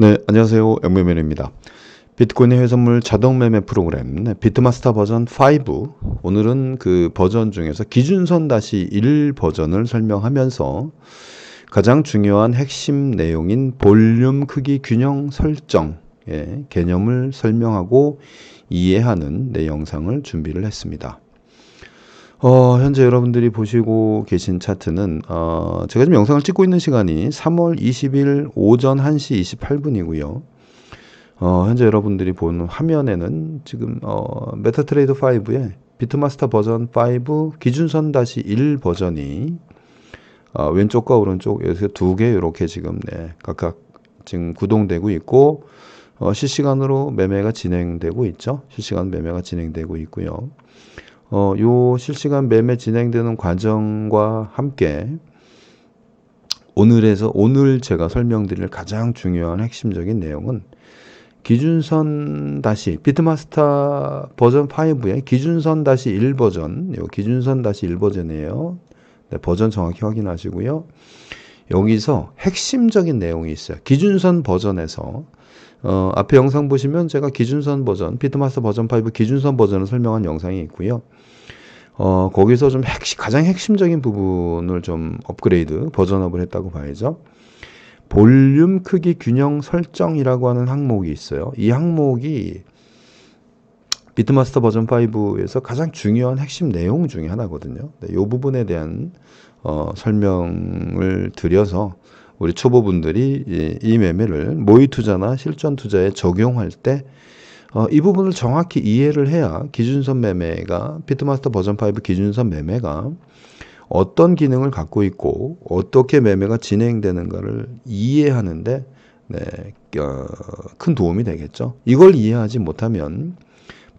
네, 안녕하세요. 엠매맨입니다. 비트코인의 회선물 자동 매매 프로그램 비트마스터 버전 5. 오늘은 그 버전 중에서 기준선 -1 버전을 설명하면서 가장 중요한 핵심 내용인 볼륨 크기 균형 설정의 개념을 설명하고 이해하는 내 영상을 준비를 했습니다. 현재 여러분들이 보시고 계신 차트는 제가 지금 영상을 찍고 있는 시간이 3월 20일 오전 1시 28분이고요. 현재 여러분들이 보는 화면에는 지금 메타트레이더 5의 비트마스터 버전 5 기준선 -1 버전이 왼쪽과 오른쪽 여기서 두 개 이렇게 지금 각각 지금 구동되고 있고 실시간으로 매매가 진행되고 있죠. 실시간 매매가 진행되고 있고요. 요 실시간 매매 진행되는 과정과 함께 오늘 제가 설명드릴 가장 중요한 핵심적인 내용은 기준선 비트마스터 버전 5의 기준선 -1 버전, 요 기준선 -1 버전이에요. 네, 버전 정확히 확인하시고요. 여기서 핵심적인 내용이 있어요. 기준선 버전에서 앞에 영상 보시면 제가 기준선 버전, 비트마스터 버전 5 기준선 버전을 설명한 영상이 있고요. 거기서 좀 가장 핵심적인 부분을 좀 버전업을 했다고 봐야죠. 볼륨 크기 균형 설정이라고 하는 항목이 있어요. 이 항목이 비트마스터 버전 5에서 가장 중요한 핵심 내용 중에 하나거든요. 이 부분에 대한 설명을 드려서 우리 초보분들이 이 매매를 모의 투자나 실전 투자에 적용할 때 이 부분을 정확히 이해를 해야 기준선 매매가 비트마스터 버전 5 기준선 매매가 어떤 기능을 갖고 있고 어떻게 매매가 진행되는가를 이해하는데 큰 도움이 되겠죠. 이걸 이해하지 못하면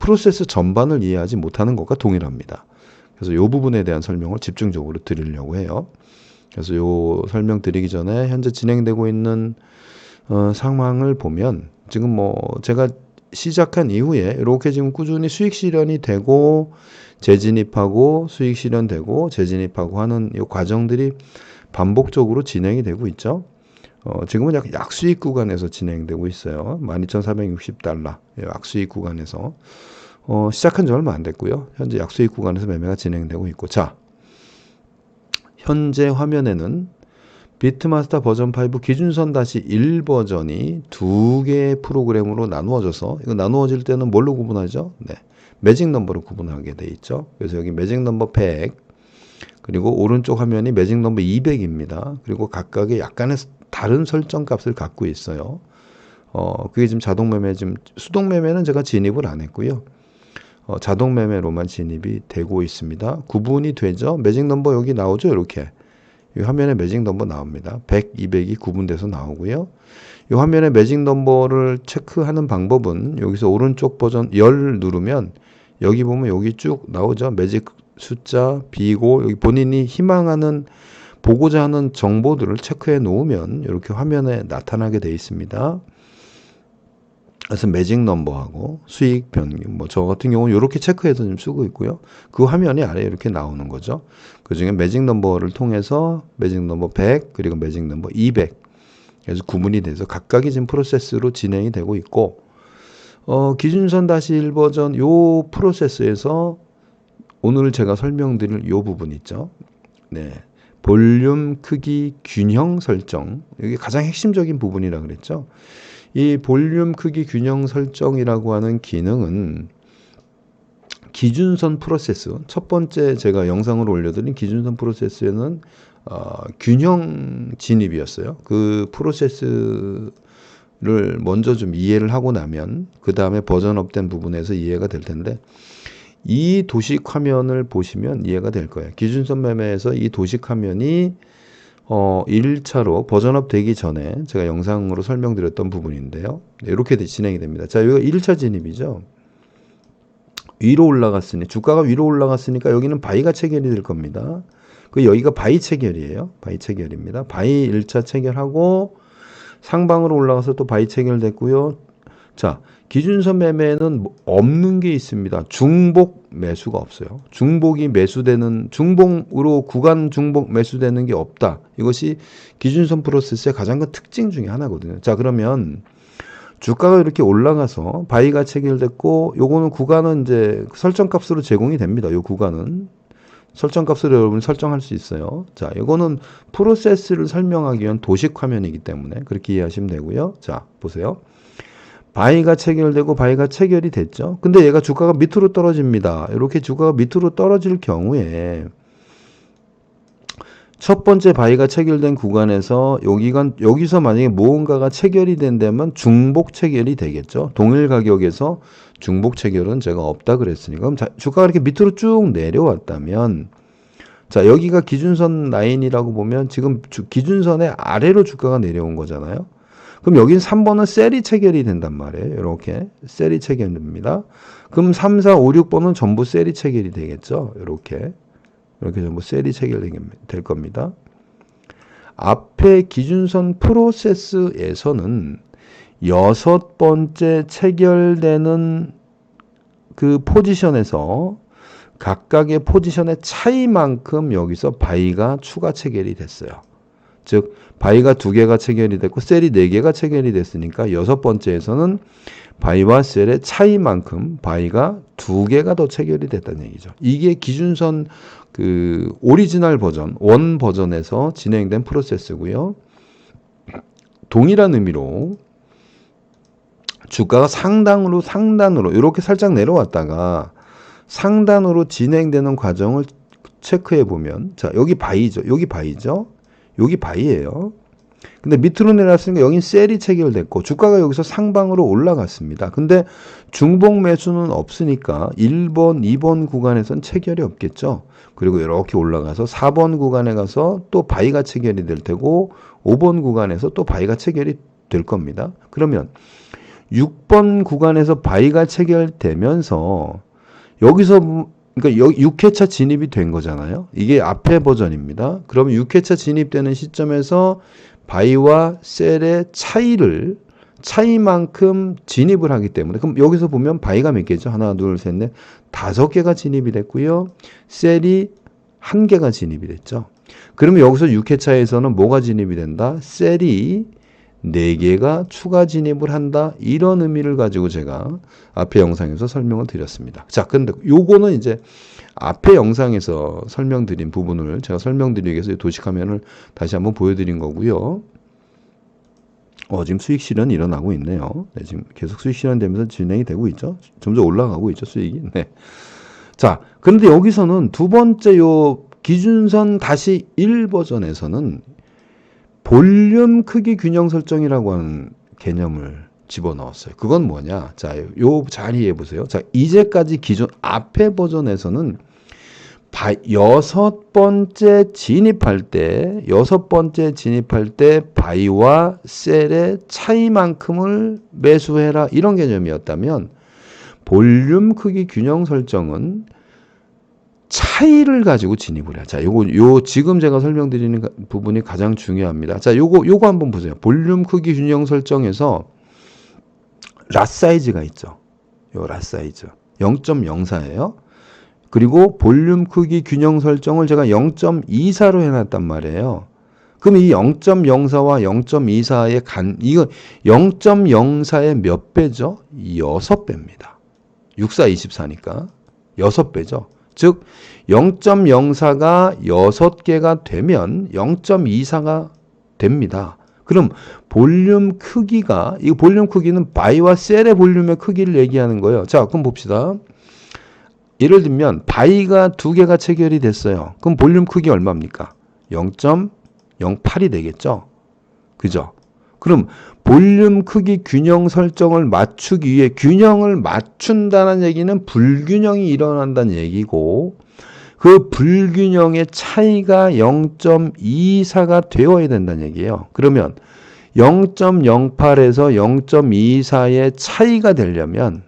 프로세스 전반을 이해하지 못하는 것과 동일합니다. 그래서 이 부분에 대한 설명을 집중적으로 드리려고 해요. 그래서 이 설명 드리기 전에 현재 진행되고 있는 상황을 보면 지금 제가 시작한 이후에 이렇게 지금 꾸준히 수익 실현이 되고 재진입하고 수익 실현되고 재진입하고 하는 이 과정들이 반복적으로 진행이 되고 있죠. 지금은 약수익 구간에서 진행되고 있어요. 12,460달러 약수익 구간에서 시작한 지 얼마 안 됐고요. 현재 약수익 구간에서 매매가 진행되고 있고, 자, 현재 화면에는 비트마스터 버전 5 기준선 -1 버전이 두 개의 프로그램으로 나누어져서, 이거 나누어질 때는 뭘로 구분하죠? 매직 넘버로 구분하게 돼 있죠. 그래서 여기 매직 넘버 100, 그리고 오른쪽 화면이 매직 넘버 200입니다. 그리고 각각의 약간의 다른 설정 값을 갖고 있어요. 그게 지금 자동 매매, 지금 수동 매매는 제가 진입을 안 했고요. 자동 매매로만 진입이 되고 있습니다. 구분이 되죠. 매직 넘버 여기 나오죠. 이렇게. 이 화면에 매직 넘버 나옵니다. 100, 200이 구분돼서 나오고요. 이 화면에 매직 넘버를 체크하는 방법은 여기서 오른쪽 버전 10 누르면 여기 보면 여기 쭉 나오죠. 매직 숫자, 비고, 여기 본인이 보고자 하는 정보들을 체크해 놓으면 이렇게 화면에 나타나게 되어 있습니다. 그래서 매직 넘버하고 수익 변경, 저 같은 경우는 이렇게 체크해서 좀 쓰고 있고요. 그 화면이 아래에 이렇게 나오는 거죠. 그 중에 매직 넘버를 통해서 매직 넘버 100, 그리고 매직 넘버 200. 그래서 구분이 돼서 각각이 지금 프로세스로 진행이 되고 있고, 기준선 -1 버전 요 프로세스에서 오늘 제가 설명드릴 요 부분 있죠. 볼륨 크기 균형 설정. 이게 가장 핵심적인 부분이라 그랬죠. 이 볼륨 크기 균형 설정이라고 하는 기능은 기준선 프로세스, 첫 번째 제가 영상으로 올려드린 기준선 프로세스에는 균형 진입이었어요. 그 프로세스를 먼저 좀 이해를 하고 나면 그 다음에 버전업된 부분에서 이해가 될 텐데, 이 도식 화면을 보시면 이해가 될 거예요. 기준선 매매에서 이 도식 화면이 1차로 버전업 되기 전에 제가 영상으로 설명드렸던 부분인데요. 이렇게 진행이 됩니다. 자, 이거 1차 진입이죠. 위로 올라갔으니, 주가가 위로 올라갔으니까 여기는 바이가 체결이 될 겁니다. 여기가 바이 체결이에요. 바이 체결입니다. 바이 1차 체결하고 상방으로 올라가서 또 바이 체결됐고요. 자, 기준선 매매는 없는 게 있습니다. 중복 매수가 없어요. 중복으로 구간 중복 매수되는 게 없다. 이것이 기준선 프로세스의 가장 큰 특징 중에 하나거든요. 자, 그러면 주가가 이렇게 올라가서 바이가 체결됐고 요거는 구간은 이제 설정값으로 제공이 됩니다. 요 구간은 설정값으로 여러분이 설정할 수 있어요. 자, 이거는 프로세스를 설명하기 위한 도식 화면이기 때문에 그렇게 이해하시면 되고요. 자, 보세요. 바이가 체결되고 바이가 체결이 됐죠. 근데 얘가 주가가 밑으로 떨어집니다. 이렇게 주가가 밑으로 떨어질 경우에 첫 번째 바이가 체결된 구간에서 여기서 만약에 무언가가 체결이 된다면 중복 체결이 되겠죠. 동일 가격에서 중복 체결은 제가 없다 그랬으니까. 그럼 주가가 이렇게 밑으로 쭉 내려왔다면, 자, 여기가 기준선 라인이라고 보면 지금 기준선의 아래로 주가가 내려온 거잖아요. 그럼 여긴 3번은 셀이 체결이 된단 말이에요. 이렇게 셀이 체결됩니다. 그럼 3, 4, 5, 6번은 전부 셀이 체결이 되겠죠. 이렇게 전부 셀이 체결될 겁니다. 앞에 기준선 프로세스에서는 6번째 체결되는 그 포지션에서 각각의 포지션의 차이만큼 여기서 바이가 추가 체결이 됐어요. 즉 바이가 2개가 체결이 됐고 셀이 4개가 체결이 됐으니까 6번째에서는 바이와 셀의 차이만큼 바이가 2개가 더 체결이 됐다는 얘기죠. 이게 기준선 그 오리지널 버전, 원 버전에서 진행된 프로세스고요. 동일한 의미로 주가가 상단으로 이렇게 살짝 내려왔다가 상단으로 진행되는 과정을 체크해 보면, 자, 여기 바이죠. 여기 바이예요. 근데 밑으로 내려왔으니까 여긴 셀이 체결됐고 주가가 여기서 상방으로 올라갔습니다. 근데 중복 매수는 없으니까 1번, 2번 구간에선 체결이 없겠죠. 그리고 이렇게 올라가서 4번 구간에 가서 또 바이가 체결이 될 테고 5번 구간에서 또 바이가 체결이 될 겁니다. 그러면 6번 구간에서 바이가 체결되면서 여기서 그러니까 6회차 진입이 된 거잖아요. 이게 앞에 버전입니다. 그러면 6회차 진입되는 시점에서 바이와 셀의 차이만큼 진입을 하기 때문에, 그럼 여기서 보면 바이가 몇 개죠? 하나, 둘, 셋, 넷, 5개가 진입이 됐고요. 셀이 1개가 진입이 됐죠. 그러면 여기서 6회차에서는 뭐가 진입이 된다? 셀이 4개가 추가 진입을 한다. 이런 의미를 가지고 제가 앞에 영상에서 설명을 드렸습니다. 자, 근데 요거는 이제 앞에 영상에서 설명드린 부분을 제가 설명드리기 위해서 도식 화면을 다시 한번 보여드린 거고요. 지금 수익 실현이 일어나고 있네요. 네, 지금 계속 수익 실현되면서 진행이 되고 있죠. 점점 올라가고 있죠, 수익이. 네. 자, 그런데 여기서는 두 번째 요 기준선 다시 1 버전에서는 볼륨 크기 균형 설정이라고 하는 개념을 집어넣었어요. 그건 뭐냐? 자, 요 잘 이해해 보세요. 자, 이제까지 기존 앞에 버전에서는 6번째 진입할 때 바이와 셀의 차이만큼을 매수해라 이런 개념이었다면, 볼륨 크기 균형 설정은 차이를 가지고 진입을 해. 자, 지금 제가 설명드리는 부분이 가장 중요합니다. 자, 요거 한번 보세요. 볼륨 크기 균형 설정에서 랏 사이즈가 있죠. 요 랏 사이즈 0.04예요. 그리고 볼륨 크기 균형 설정을 제가 0.24로 해놨단 말이에요. 그럼 이 0.04와 0.24의 이거 0.04의 몇 배죠? 6배입니다. 6, 4, 24니까 6배죠. 즉 0.04가 6개가 되면 0.24가 됩니다. 그럼 볼륨 크기가, 이 볼륨 크기는 바이와 셀의 볼륨의 크기를 얘기하는 거예요. 자, 그럼 봅시다. 예를 들면 바이가 2개가 체결이 됐어요. 그럼 볼륨 크기 얼마입니까? 0.08이 되겠죠. 그죠? 그럼 볼륨 크기 균형 설정을 맞추기 위해, 균형을 맞춘다는 얘기는 불균형이 일어난다는 얘기고, 그 불균형의 차이가 0.24가 되어야 된다는 얘기예요. 그러면 0.08에서 0.24의 차이가 되려면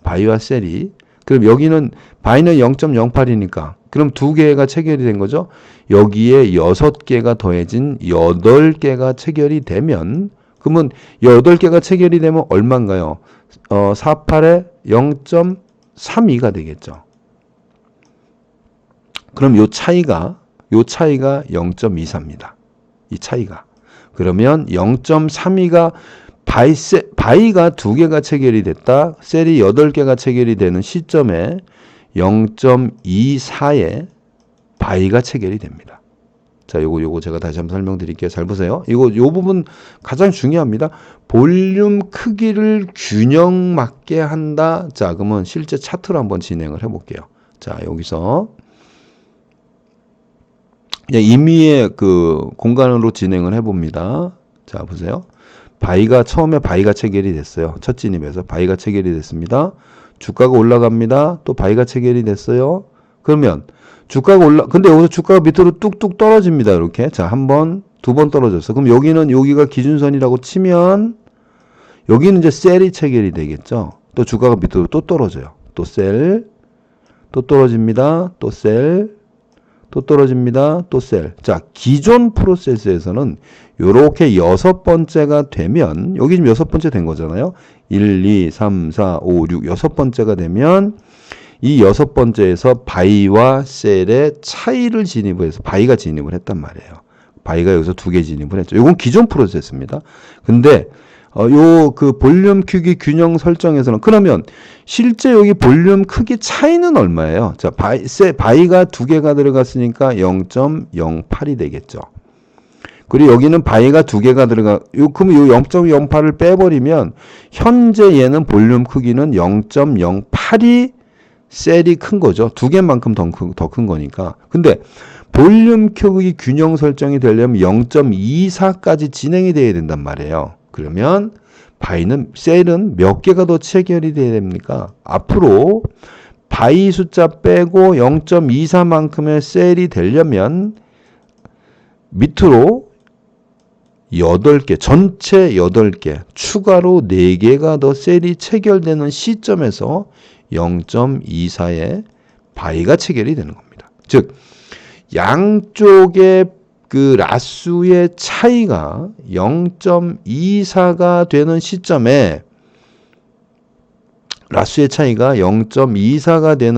바이와 셀이, 그럼 여기는 바이는 0.08이니까 그럼 2개가 체결이 된 거죠. 여기에 6개가 더해진 8개가 체결이 되면, 그러면 8개가 체결이 되면 얼마인가요? 48에 0.32가 되겠죠. 그럼 요 차이가 0.24입니다. 이 차이가. 그러면 0.32가 바이가 2개가 체결이 됐다. 셀이 8개가 체결이 되는 시점에 0.24에 바이가 체결이 됩니다. 자, 요거 제가 다시 한번 설명드릴게요. 잘 보세요. 요 부분 가장 중요합니다. 볼륨 크기를 균형 맞게 한다. 자, 그러면 실제 차트로 한번 진행을 해볼게요. 자, 여기서 임의의 그 공간으로 진행을 해봅니다. 자, 보세요. 처음에 바이가 체결이 됐어요. 첫 진입에서 바이가 체결이 됐습니다. 주가가 올라갑니다. 또 바이가 체결이 됐어요. 그러면 근데 여기서 주가가 밑으로 뚝뚝 떨어집니다. 이렇게. 자, 한 번, 2번 떨어졌어. 그럼 여기가 기준선이라고 치면, 여기는 이제 셀이 체결이 되겠죠. 또 주가가 밑으로 또 떨어져요. 또 셀, 또 떨어집니다. 또 셀, 또 떨어집니다. 또 셀. 자, 기존 프로세스에서는 요렇게 6번째가 되면, 여기 지금 6번째 된 거잖아요. 1, 2, 3, 4, 5, 6, 6번째가 되면, 이 6번째에서 바이와 셀의 차이를 진입을 해서 바이가 진입을 했단 말이에요. 바이가 여기서 2개 진입을 했죠. 이건 기존 프로세스입니다. 근데 그 볼륨 크기 균형 설정에서는 그러면 실제 여기 볼륨 크기 차이는 얼마예요? 자, 바이가 2개가 들어갔으니까 0.08이 되겠죠. 그리고 여기는 바이가 2개가 그럼 0.08을 빼버리면 현재 얘는 볼륨 크기는 0.08이 셀이 큰 거죠. 2개만큼 더 큰 거니까. 근데 볼륨 크기 균형 설정이 되려면 0.24까지 진행이 돼야 된단 말이에요. 그러면 셀은 몇 개가 더 체결이 돼야 됩니까? 앞으로 바이 숫자 빼고 0.24만큼의 셀이 되려면 밑으로 8개, 전체 8개, 추가로 4개가 더 셀이 체결되는 시점에서 0.24의 바이가 체결이 되는 겁니다. 즉, 양쪽의 그 라수의 차이가 0.24가 되는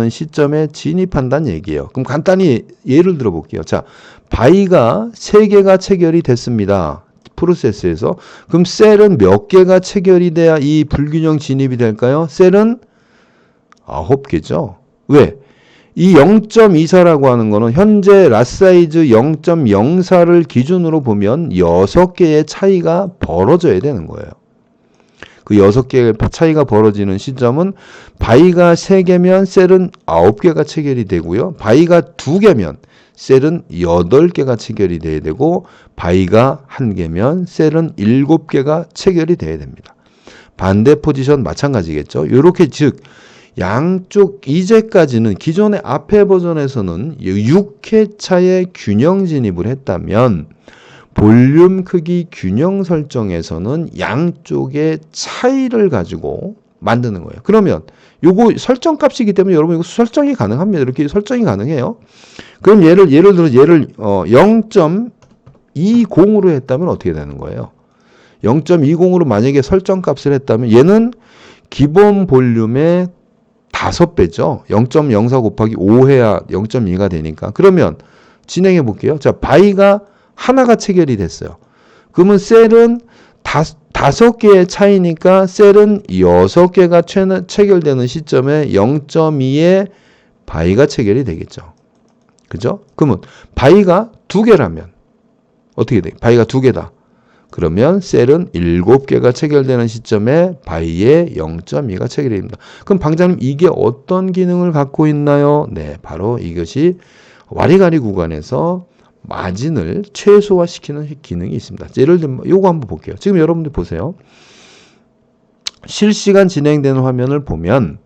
시점에 진입한다는 얘기예요. 그럼 간단히 예를 들어 볼게요. 자, 바이가 3개가 체결이 됐습니다. 프로세스에서. 그럼 셀은 몇 개가 체결이 돼야 이 불균형 진입이 될까요? 셀은 9개죠. 왜? 이 0.24라고 하는 거는 현재 랏사이즈 0.04를 기준으로 보면 6개의 차이가 벌어져야 되는 거예요. 그 6개의 차이가 벌어지는 시점은 바이가 3개면 셀은 9개가 체결이 되고요. 바이가 2개면 셀은 8개가 체결이 돼야 되고 바이가 1개면 셀은 7개가 체결이 돼야 됩니다. 반대 포지션 마찬가지겠죠. 이렇게 즉 양쪽 이제까지는 기존의 앞에 버전에서는 6회차의 균형 진입을 했다면 볼륨 크기 균형 설정에서는 양쪽의 차이를 가지고 만드는 거예요. 그러면 요거 설정 값이기 때문에 여러분 이거 설정이 가능합니다. 이렇게 설정이 가능해요. 그럼 예를 들어 0.20으로 했다면 어떻게 되는 거예요? 0.20으로 만약에 설정 값을 했다면 얘는 기본 볼륨의 5배죠. 0.04 곱하기 5해야 0.2가 되니까. 그러면 진행해 볼게요. 자, 바이가 하나가 체결이 됐어요. 그러면 셀은 5개의 차이니까 셀은 6개가 체결되는 시점에 0.2의 바이가 체결이 되겠죠. 그죠? 그러면 바이가 2개라면 어떻게 돼? 바이가 2개다. 그러면 셀은 7개가 체결되는 시점에 바이의 0.2가 체결이 됩니다. 그럼 방장님 이게 어떤 기능을 갖고 있나요? 네, 바로 이것이 와리가리 구간에서 마진을 최소화시키는 기능이 있습니다. 예를 들면 이거 한번 볼게요. 지금 여러분들 보세요. 실시간 진행되는 화면을 보면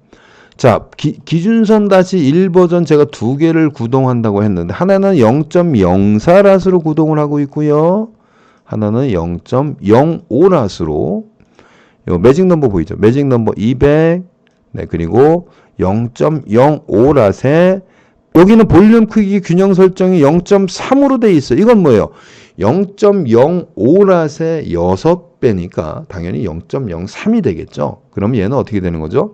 자, 기준선 -1 버전 제가 2개를 구동한다고 했는데 하나는 0.04랏으로 구동을 하고 있고요. 하나는 0.05랏으로 매직 넘버 보이죠? 매직 넘버 200 네, 그리고 0.05랏에 여기는 볼륨 크기 균형 설정이 0.3으로 돼 있어요. 이건 뭐예요? 0.05랏의 6배니까 당연히 0.03이 되겠죠. 그럼 얘는 어떻게 되는 거죠?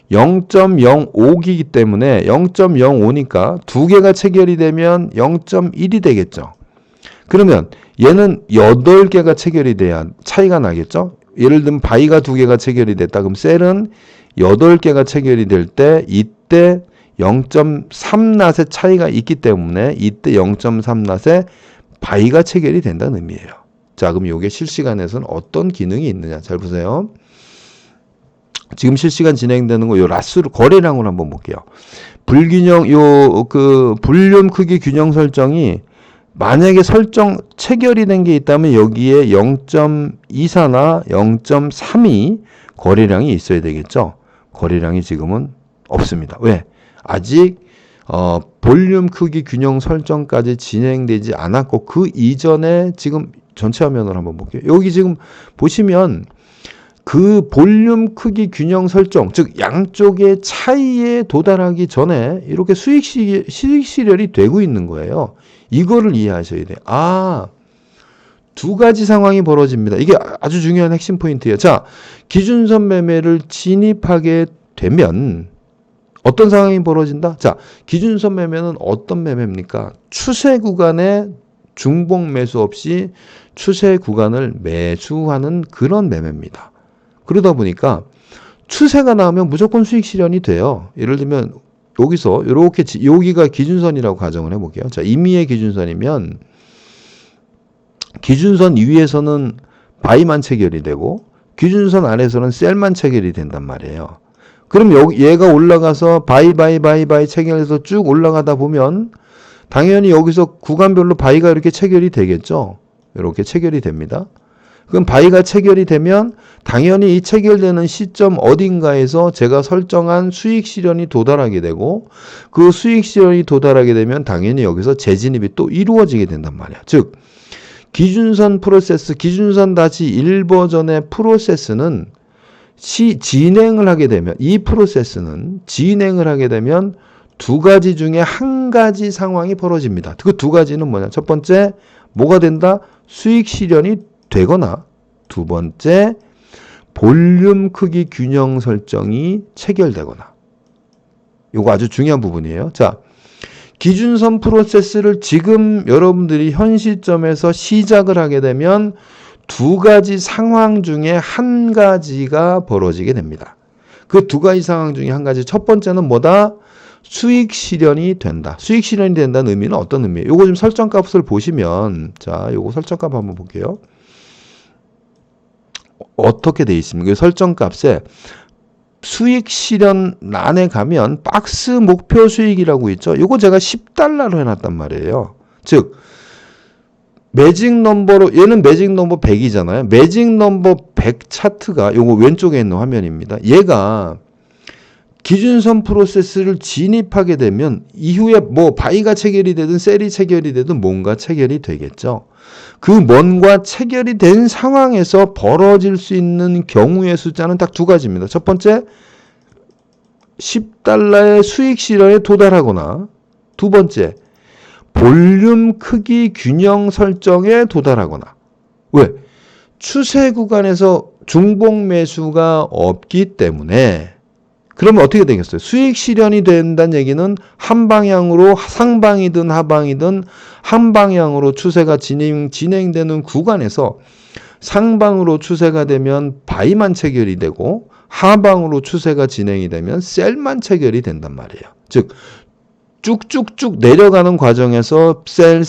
0.05기이기 때문에 0.05니까 2개가 체결이 되면 0.1이 되겠죠. 그러면 얘는 8개가 체결이 돼야 차이가 나겠죠? 예를 들면 바이가 2개가 체결이 됐다. 그럼 셀은 8개가 체결이 될 때 이때 0.3낫의 차이가 있기 때문에 이때 0.3낫의 바이가 체결이 된다는 의미예요. 자, 그럼 이게 실시간에서는 어떤 기능이 있느냐. 잘 보세요. 지금 실시간 진행되는 거 요 라스로 거래량으로 한번 볼게요. 불균형 볼륨 크기 균형 설정이 만약에 체결이 된 게 있다면 여기에 0.24나 0.32 거래량이 있어야 되겠죠. 거래량이 지금은 없습니다. 왜? 아직 볼륨 크기 균형 설정까지 진행되지 않았고 그 이전에 지금 전체 화면을 한번 볼게요. 여기 지금 보시면 그 볼륨 크기 균형 설정, 즉 양쪽의 차이에 도달하기 전에 이렇게 수익 실현이 되고 있는 거예요. 이거를 이해하셔야 돼요. 아, 2가지 상황이 벌어집니다. 이게 아주 중요한 핵심 포인트예요. 자, 기준선 매매를 진입하게 되면 어떤 상황이 벌어진다? 자, 기준선 매매는 어떤 매매입니까? 추세 구간에 중복 매수 없이 추세 구간을 매수하는 그런 매매입니다. 그러다 보니까 추세가 나오면 무조건 수익 실현이 돼요. 예를 들면 여기서 이렇게 여기가 기준선이라고 가정을 해볼게요. 자, 임의의 기준선이면 기준선 위에서는 바이만 체결이 되고 기준선 아래에서는 셀만 체결이 된단 말이에요. 그럼 얘가 올라가서 바이 체결해서 쭉 올라가다 보면 당연히 여기서 구간별로 바이가 이렇게 체결이 되겠죠. 이렇게 체결이 됩니다. 그럼 바이가 체결이 되면 당연히 이 체결되는 시점 어딘가에서 제가 설정한 수익 실현이 도달하게 되고 그 수익 실현이 도달하게 되면 당연히 여기서 재진입이 또 이루어지게 된단 말이야. 즉 기준선 프로세스, 기준선 다시 1버전의 프로세스는 진행을 하게 되면 이 프로세스는 진행을 하게 되면 2가지 중에 1가지 상황이 벌어집니다. 그 2가지는 뭐냐? 첫 번째 뭐가 된다? 수익 실현이 되거나 2번째 볼륨 크기 균형 설정이 체결되거나. 이거 아주 중요한 부분이에요. 자, 기준선 프로세스를 지금 여러분들이 현 시점에서 시작을 하게 되면 2가지 상황 중에 1가지가 벌어지게 됩니다. 그 2가지 상황 중에 1가지. 첫 번째는 뭐다? 수익 실현이 된다. 수익 실현이 된다는 의미는 어떤 의미예요? 요거 좀 설정값을 보시면, 자, 요거 설정값 한번 볼게요. 어떻게 되어 있습니까? 설정값에 수익 실현란에 가면 박스 목표 수익이라고 있죠. 요거 제가 10달러로 해놨단 말이에요. 즉 매직 넘버로, 얘는 매직 넘버 100이잖아요. 매직 넘버 100 차트가 요거 왼쪽에 있는 화면입니다. 얘가 기준선 프로세스를 진입하게 되면 이후에 뭐 바이가 체결이 되든 셀이 체결이 되든 뭔가 체결이 되겠죠. 그 뭔가 체결이 된 상황에서 벌어질 수 있는 경우의 숫자는 딱 2가지입니다. 첫 번째 10달러의 수익 실현에 도달하거나 2번째 볼륨 크기 균형 설정에 도달하거나. 왜? 추세 구간에서 중복 매수가 없기 때문에. 그러면 어떻게 되겠어요? 수익 실현이 된다는 얘기는 한 방향으로 상방이든 하방이든 한 방향으로 추세가 진행되는 구간에서 상방으로 추세가 되면 바이만 체결이 되고 하방으로 추세가 진행이 되면 셀만 체결이 된단 말이에요. 즉 쭉쭉쭉 내려가는 과정에서 셀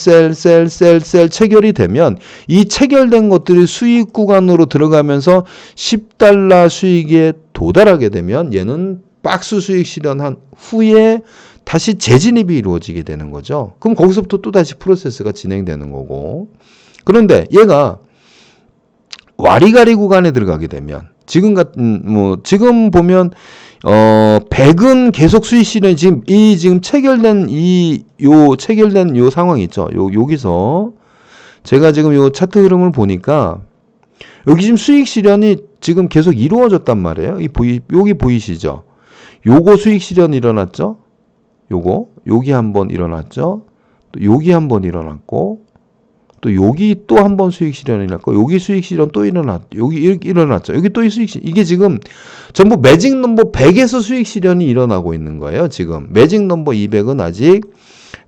체결이 되면 이 체결된 것들이 수익 구간으로 들어가면서 10달러 수익에 도달하게 되면 얘는 박스 수익 실현한 후에 다시 재진입이 이루어지게 되는 거죠. 그럼 거기서부터 또 다시 프로세스가 진행되는 거고. 그런데 얘가 와리가리 구간에 들어가게 되면 지금 보면 100은 계속 수익 실현 지금 체결된 요 상황이 있죠. 여기서 제가 지금 요 차트 흐름을 보니까 여기 지금 수익 실현이 지금 계속 이루어졌단 말이에요. 여기 보이시죠? 요거 수익 실현이 일어났죠? 여기 한번 일어났죠? 또 여기 한번 일어났고 또 여기 또 한 번 수익 실현이 일어났고 여기 수익 실현 또 여기 이렇게 일어났죠. 여기 또 수익 실현. 이게 지금 전부 매직 넘버 100에서 수익 실현이 일어나고 있는 거예요. 지금 매직 넘버 200은 아직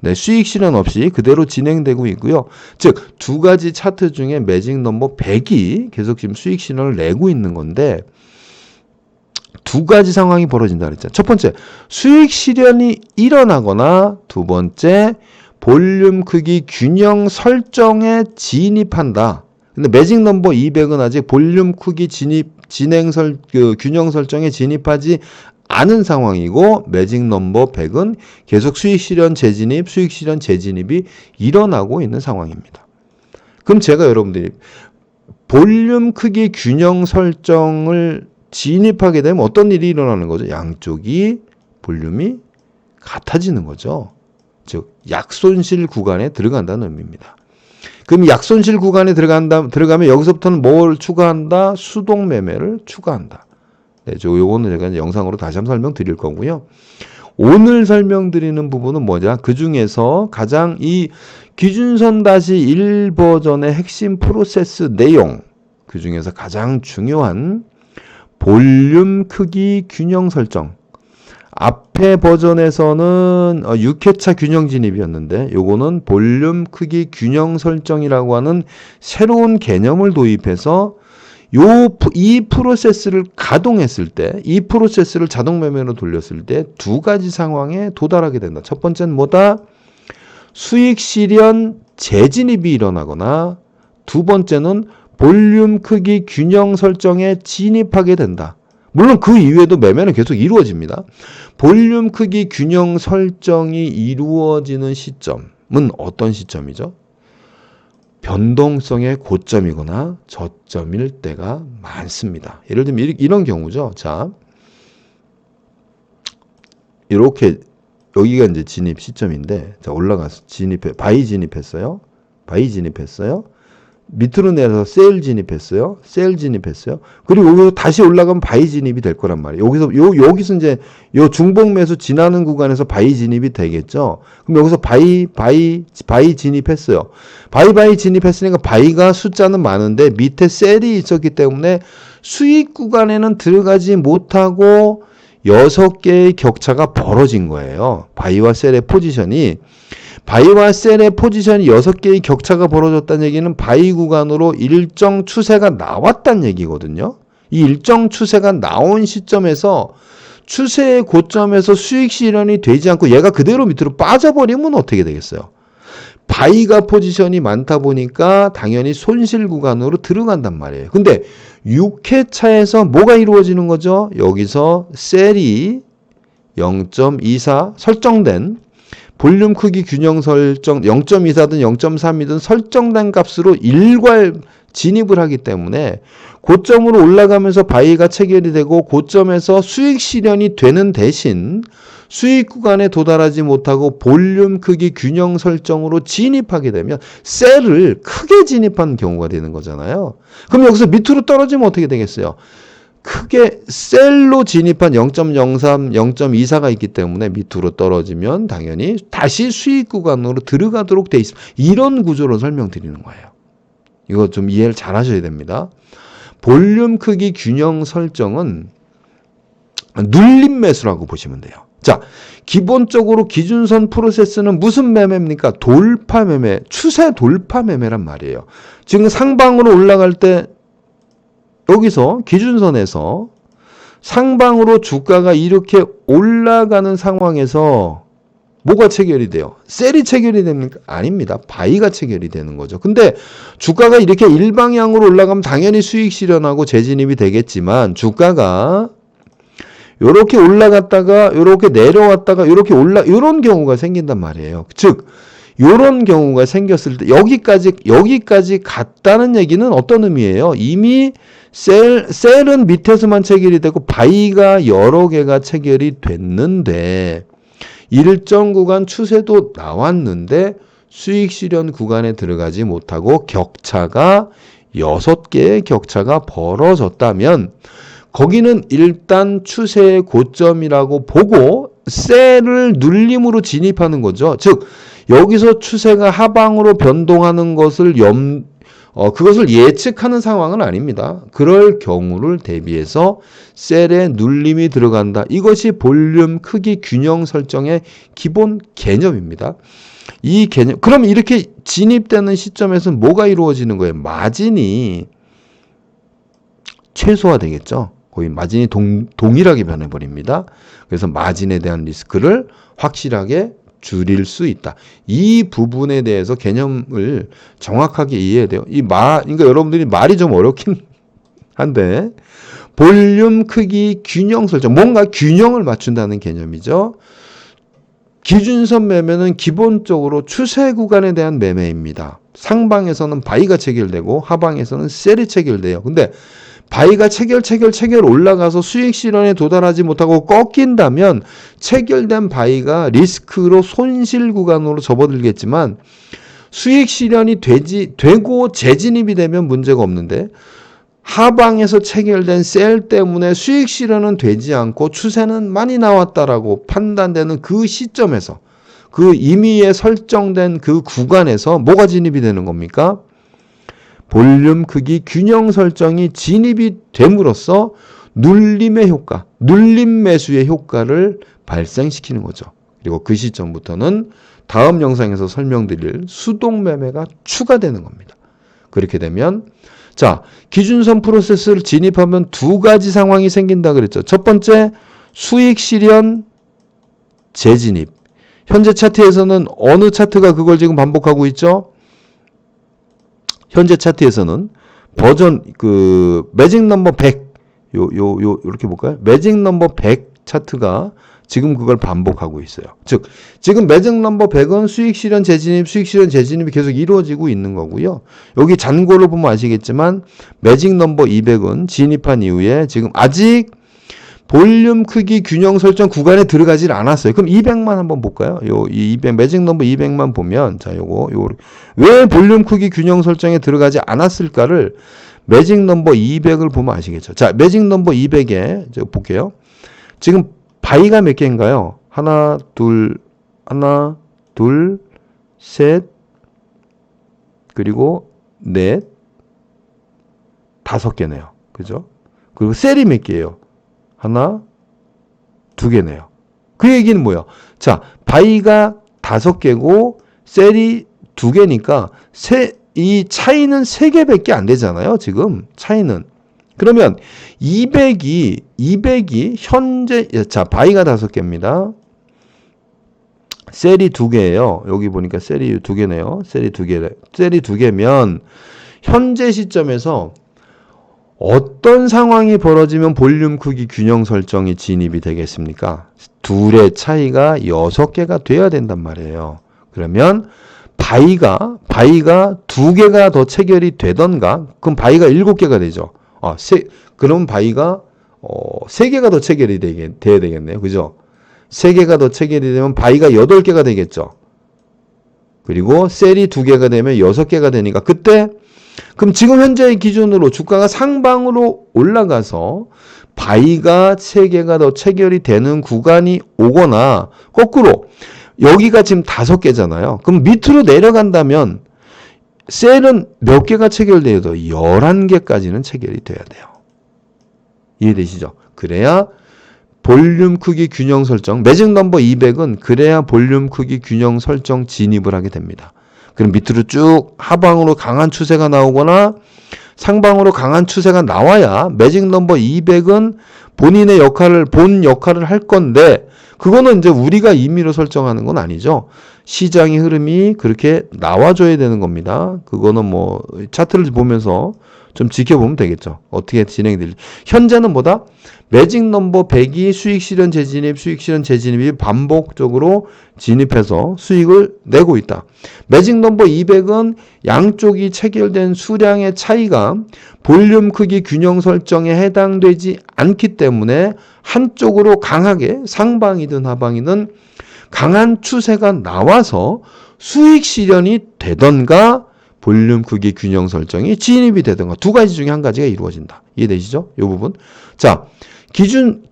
네, 수익 실현 없이 그대로 진행되고 있고요. 즉, 두 가지 차트 중에 매직 넘버 100이 계속 지금 수익 실현을 내고 있는 건데, 두 가지 상황이 벌어진다 그랬잖아요. 첫 번째, 수익 실현이 일어나거나, 두 번째, 볼륨 크기 균형 설정에 진입한다. 근데 매직 넘버 200은 아직 볼륨 크기 균형 설정에 진입하지 않은 상황이고, 매직 넘버 100은 계속 수익 실현 재진입, 수익 실현 재진입이 일어나고 있는 상황입니다. 그럼 제가 여러분들이 볼륨 크기 균형 설정을 진입하게 되면 어떤 일이 일어나는 거죠? 양쪽이 볼륨이 같아지는 거죠. 즉, 약손실 구간에 들어간다는 의미입니다. 그럼 약손실 구간에 들어가면 여기서부터는 뭘 추가한다? 수동 매매를 추가한다. 네, 요거는 제가 이제 영상으로 다시 한번 설명드릴 거고요. 오늘 설명드리는 부분은 뭐냐? 그 중에서 가장 이 기준선 -1 버전의 핵심 프로세스 내용, 그 중에서 가장 중요한 볼륨 크기 균형 설정. 앞에 버전에서는 6회차 균형 진입이었는데, 요거는 볼륨 크기 균형 설정이라고 하는 새로운 개념을 도입해서 이 프로세스를 가동했을 때, 이 프로세스를 자동 매매로 돌렸을 때 두 가지 상황에 도달하게 된다. 첫 번째는 뭐다? 수익 실현 재진입이 일어나거나, 두 번째는 볼륨 크기 균형 설정에 진입하게 된다. 물론 그 이후에도 매매는 계속 이루어집니다. 볼륨 크기 균형 설정이 이루어지는 시점은 어떤 시점이죠? 변동성의 고점이거나 저점일 때가 많습니다. 예를 들면 이런 경우죠. 자, 이렇게 여기가 이제 진입 시점인데, 자, 올라가서 바이 진입했어요. 밑으로 내려서 세일 진입했어요. 그리고 여기서 다시 올라가면 바이 진입이 될 거란 말이에요. 여기서 이제 요 중복 매수 지나는 구간에서 바이 진입이 되겠죠. 그럼 여기서 바이 진입했어요. 바이 진입했으니까 바이가 숫자는 많은데 밑에 셀이 있었기 때문에 수익 구간에는 들어가지 못하고 6개의 격차가 벌어진 거예요. 바이와 셀의 포지션이 6개의 격차가 벌어졌다는 얘기는 바이 구간으로 일정 추세가 나왔다는 얘기거든요. 이 일정 추세가 나온 시점에서 추세의 고점에서 수익 실현이 되지 않고 얘가 그대로 밑으로 빠져버리면 어떻게 되겠어요? 바이가 포지션이 많다 보니까 당연히 손실 구간으로 들어간단 말이에요. 근데 6회차에서 뭐가 이루어지는 거죠? 여기서 셀이 0.24 설정된 볼륨 크기 균형 설정 0.24든 0.3이든 설정된 값으로 일괄 진입을 하기 때문에 고점으로 올라가면서 바이가 체결이 되고 고점에서 수익 실현이 되는 대신 수익 구간에 도달하지 못하고 볼륨 크기 균형 설정으로 진입하게 되면 셀을 크게 진입한 경우가 되는 거잖아요. 그럼 여기서 밑으로 떨어지면 어떻게 되겠어요? 크게 셀로 진입한 0.03, 0.24가 있기 때문에 밑으로 떨어지면 당연히 다시 수익 구간으로 들어가도록 돼 있습니다. 이런 구조로 설명드리는 거예요. 이거 좀 이해를 잘 하셔야 됩니다. 볼륨 크기 균형 설정은 눌림 매수라고 보시면 돼요. 자, 기본적으로 기준선 프로세스는 무슨 매매입니까? 돌파 매매, 추세 돌파 매매란 말이에요. 지금 상방으로 올라갈 때 여기서 기준선에서 상방으로 주가가 이렇게 올라가는 상황에서 뭐가 체결이 돼요? 셀이 체결이 됩니까? 아닙니다. 바이가 체결이 되는 거죠. 근데 주가가 이렇게 일방향으로 올라가면 당연히 수익 실현하고 재진입이 되겠지만 주가가 이렇게 올라갔다가 이렇게 내려왔다가 이렇게 이런 경우가 생긴단 말이에요. 즉 이런 경우가 생겼을 때 여기까지 갔다는 얘기는 어떤 의미예요? 이미 셀은 밑에서만 체결이 되고 바이가 여러 개가 체결이 됐는데 일정 구간 추세도 나왔는데 수익 실현 구간에 들어가지 못하고 격차가 6개의 격차가 벌어졌다면 거기는 일단 추세의 고점이라고 보고 셀을 눌림으로 진입하는 거죠. 즉 여기서 추세가 하방으로 변동하는 것을 그것을 예측하는 상황은 아닙니다. 그럴 경우를 대비해서 셀에 눌림이 들어간다. 이것이 볼륨 크기 균형 설정의 기본 개념입니다. 이 개념, 그럼 이렇게 진입되는 시점에서는 뭐가 이루어지는 거예요? 마진이 최소화되겠죠. 거의 마진이 동일하게 변해버립니다. 그래서 마진에 대한 리스크를 확실하게 줄일 수 있다. 이 부분에 대해서 개념을 정확하게 이해해야 돼요. 그러니까 여러분들이 말이 좀 어렵긴 한데, 볼륨 크기 균형 설정, 뭔가 균형을 맞춘다는 개념이죠. 기준선 매매는 기본적으로 추세 구간에 대한 매매입니다. 상방에서는 바이가 체결되고 하방에서는 셀이 체결돼요. 근데 바이가 체결 올라가서 수익 실현에 도달하지 못하고 꺾인다면 체결된 바이가 리스크로 손실 구간으로 접어들겠지만 수익 실현이 되고 재진입이 되면 문제가 없는데 하방에서 체결된 셀 때문에 수익 실현은 되지 않고 추세는 많이 나왔다라고 판단되는 그 시점에서 그 임의에 설정된 그 구간에서 뭐가 진입이 되는 겁니까? 볼륨 크기 균형 설정이 진입이 됨으로써 눌림의 효과, 눌림 매수의 효과를 발생시키는 거죠. 그리고 그 시점부터는 다음 영상에서 설명드릴 수동 매매가 추가되는 겁니다. 그렇게 되면 자, 기준선 프로세스를 진입하면 두 가지 상황이 생긴다 그랬죠. 첫 번째, 수익 실현 재진입. 현재 차트에서는 어느 차트가 그걸 지금 반복하고 있죠? 현재 차트에서는 버전 매직 넘버 100 이렇게 볼까요? 매직 넘버 100 차트가 지금 그걸 반복하고 있어요. 즉 지금 매직 넘버 100은 수익 실현 재진입이 계속 이루어지고 있는 거고요. 여기 잔고를 보면 아시겠지만 매직 넘버 200은 진입한 이후에 지금 아직 볼륨 크기 균형 설정 구간에 들어가질 않았어요. 그럼 200만 한번 볼까요? 매직 넘버 200만 보면, 왜 볼륨 크기 균형 설정에 들어가지 않았을까를 매직 넘버 200을 보면 아시겠죠. 자, 매직 넘버 200에, 제가 볼게요. 지금 바이가 몇 개인가요? 하나, 둘, 셋, 그리고 넷, 5개네요. 그죠? 그리고 셀이 몇 개예요? 하나, 2개네요. 그 얘기는 뭐야? 자, 바이가 5개고 셀이 2개니까 이 차이는 3개밖에 안 되잖아요. 지금 차이는. 그러면 200이 현재 자, 바이가 5개입니다. 셀이 2개예요. 여기 보니까 셀이 2개네요. 셀이 2개면 현재 시점에서 어떤 상황이 벌어지면 볼륨 크기 균형 설정이 진입이 되겠습니까? 둘의 차이가 6개가 돼야 된단 말이에요. 그러면 바이가 2개가 더 체결이 되던가, 그럼 바이가 7개가 되죠. 그럼 바이가 3개가 더 체결이 돼야 되겠네요. 그죠? 3개가 더 체결이 되면 바이가 8개가 되겠죠. 그리고 셀이 2개가 되면 6개가 되니까 그럼 지금 현재의 기준으로 주가가 상방으로 올라가서 바이가 3개가 더 체결이 되는 구간이 오거나 거꾸로 여기가 지금 5개잖아요. 그럼 밑으로 내려간다면 셀은 몇 개가 체결돼도 11개까지는 체결이 돼야 돼요. 이해되시죠? 그래야 볼륨 크기 균형 설정, 매직 넘버 200은 그래야 볼륨 크기 균형 설정 진입을 하게 됩니다. 그럼 밑으로 쭉 하방으로 강한 추세가 나오거나 상방으로 강한 추세가 나와야 매직 넘버 200은 본 역할을 할 건데, 그거는 이제 우리가 임의로 설정하는 건 아니죠. 시장의 흐름이 그렇게 나와줘야 되는 겁니다. 그거는 뭐 차트를 보면서 좀 지켜보면 되겠죠. 어떻게 진행이 될지. 현재는 뭐다? 매직 넘버 100이 수익 실현 재진입이 반복적으로 진입해서 수익을 내고 있다. 매직 넘버 200은 양쪽이 체결된 수량의 차이가 볼륨 크기 균형 설정에 해당되지 않기 때문에 한쪽으로 강하게 상방이든 하방이든 강한 추세가 나와서 수익 실현이 되던가 볼륨 크기 균형 설정이 진입이 되던가 두 가지 중에 한 가지가 이루어진다. 이해되시죠? 이 부분. 자, 기준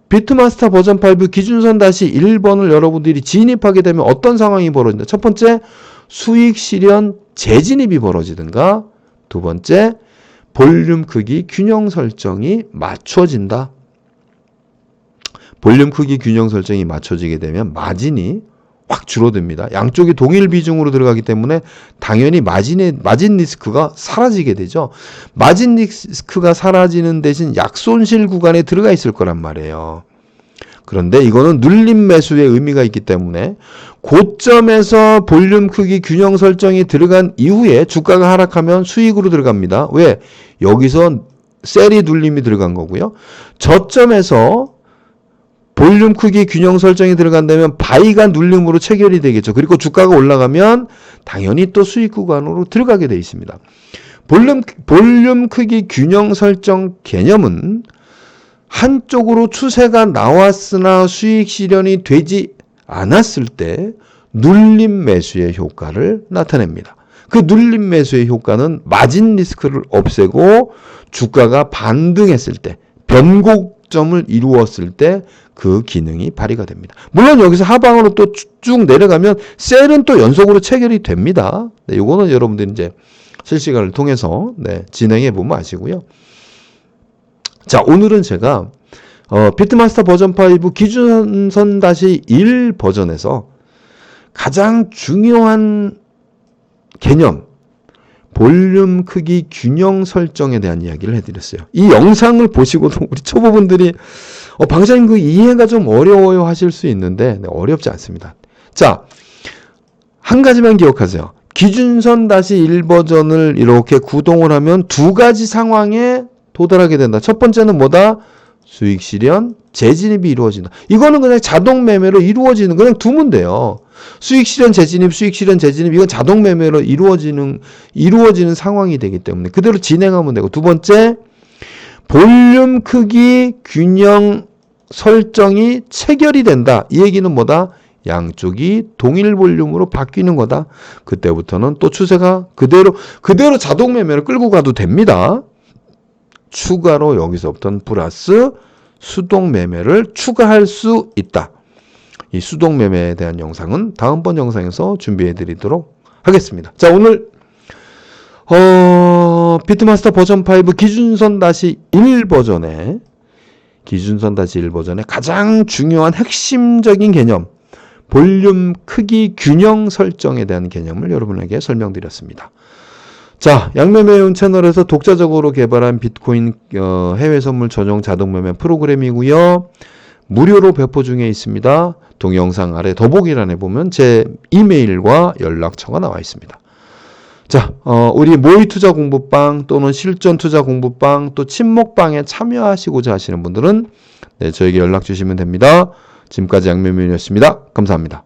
비트마스터 버전 5 기준선 다시 1번을 여러분들이 진입하게 되면 어떤 상황이 벌어진다. 첫 번째, 수익 실현 재진입이 벌어지든가 두 번째, 볼륨 크기 균형 설정이 맞춰진다. 볼륨 크기 균형 설정이 맞춰지게 되면 마진이 확 줄어듭니다. 양쪽이 동일 비중으로 들어가기 때문에 당연히 마진 리스크가 사라지게 되죠. 마진 리스크가 사라지는 대신 약손실 구간에 들어가 있을 거란 말이에요. 그런데 이거는 눌림 매수의 의미가 있기 때문에 고점에서 볼륨 크기 균형 설정이 들어간 이후에 주가가 하락하면 수익으로 들어갑니다. 왜? 여기서 셀이 눌림이 들어간 거고요. 저점에서 볼륨 크기 균형 설정이 들어간다면 바이가 눌림으로 체결이 되겠죠. 그리고 주가가 올라가면 당연히 또 수익 구간으로 들어가게 되어 있습니다. 볼륨 크기 균형 설정 개념은 한쪽으로 추세가 나왔으나 수익 실현이 되지 않았을 때 눌림 매수의 효과를 나타냅니다. 그 눌림 매수의 효과는 마진 리스크를 없애고 주가가 반등했을 때, 변곡점을 이루었을 때 그 기능이 발휘가 됩니다. 물론 여기서 하방으로 또 쭉 내려가면 셀은 또 연속으로 체결이 됩니다. 네, 이거는 여러분들이 이제 실시간을 통해서 진행해 보면 아시고요. 자, 오늘은 제가 비트마스터 버전 5 기준선 -1 버전에서 가장 중요한 개념, 볼륨 크기 균형 설정에 대한 이야기를 해드렸어요. 이 영상을 보시고도 우리 초보분들이 방장님 그 이해가 좀 어려워요 하실 수 있는데 어렵지 않습니다. 자, 한 가지만 기억하세요. 기준선 -1 버전을 이렇게 구동을 하면 두 가지 상황에 도달하게 된다. 첫 번째는 뭐다? 수익 실현, 재진입이 이루어진다. 이거는 그냥 자동 매매로 이루어지는, 그냥 두면 돼요. 수익 실현, 재진입, 수익 실현, 재진입, 이건 자동 매매로 이루어지는 상황이 되기 때문에 그대로 진행하면 되고. 두 번째, 볼륨 크기 균형 설정이 체결이 된다. 이 얘기는 뭐다? 양쪽이 동일 볼륨으로 바뀌는 거다. 그때부터는 또 추세가 그대로 자동 매매를 끌고 가도 됩니다. 추가로 여기서부터는 플러스 수동 매매를 추가할 수 있다. 이 수동 매매에 대한 영상은 다음번 영상에서 준비해 드리도록 하겠습니다. 자, 오늘 비트마스터 버전 5 기준선 -1 버전의 가장 중요한 핵심적인 개념, 볼륨 크기 균형 설정에 대한 개념을 여러분에게 설명드렸습니다. 자, 양매매운 채널에서 독자적으로 개발한 비트코인 해외 선물 전용 자동 매매 프로그램이고요. 무료로 배포 중에 있습니다. 동영상 아래 더보기란에 보면 제 이메일과 연락처가 나와 있습니다. 자, 우리 모의 투자 공부방 또는 실전 투자 공부방 또 친목방에 참여하시고자 하시는 분들은 저에게 연락 주시면 됩니다. 지금까지 양매매운이었습니다. 감사합니다.